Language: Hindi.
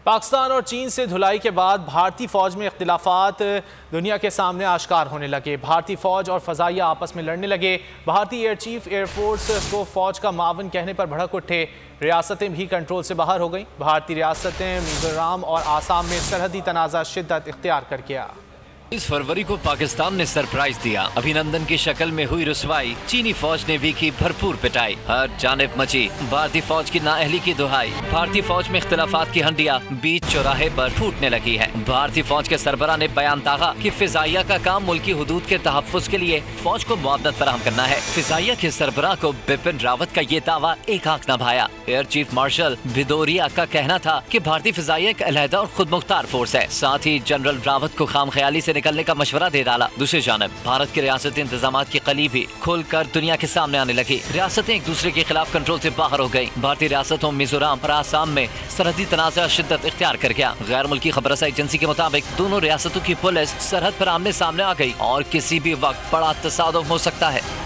पाकिस्तान और चीन से धुलाई के बाद भारतीय फौज में इख्तिलाफात दुनिया के सामने आश्कार होने लगे। भारतीय फौज और फजाइया आपस में लड़ने लगे। भारतीय एयर चीफ एयरफोर्स को फौज का मावन कहने पर भड़क उठे। रियासतें भी कंट्रोल से बाहर हो गईं। भारतीय रियासतें मिजोरम और आसाम में सरहदी तनाज़ा शिद्दत इख्तियार कर गया। 20 फरवरी को पाकिस्तान ने सरप्राइज दिया। अभिनंदन की शक्ल में हुई रुसवाई, चीनी फौज ने भी की भरपूर पिटाई। हर जानिब मची भारतीय फौज की नाअहली की दुहाई। भारतीय फौज में इख्तिलाफात की हंडिया बीच चौराहे पर फूटने लगी है। भारतीय फौज के सरबराह ने बयान दागा कि फिजाइया का काम मुल्की हुदूद के तहफ़्फ़ुज़ के लिए फौज को मुआवनत फराहम करना है। फिजाइया के सरबराह को बिपिन रावत का ये दावा एक आंख न भाया। एयर चीफ मार्शल भिदोरिया का कहना था कि भारतीय फिजाइया एक अलहदा और खुद मुख्तार फोर्स है। साथ ही जनरल रावत को खाम ख्याली से निकलने का मशवरा दे डाला। दूसरी जानब भारत के रियासती इंतजाम की कली भी खुलकर दुनिया के सामने आने लगी। रियासतें एक दूसरे के खिलाफ कंट्रोल से बाहर हो गयी। भारतीय रियासतों मिजोरम और आसाम में सरहदी तनाज़ा शिद्दत इख्तियार कर गया। गैर मुल्की खबरसा एजेंसी के मुताबिक दोनों रियासतों की पुलिस सरहद पर आमने सामने आ गयी और किसी भी वक्त बड़ा तसादुम हो सकता है।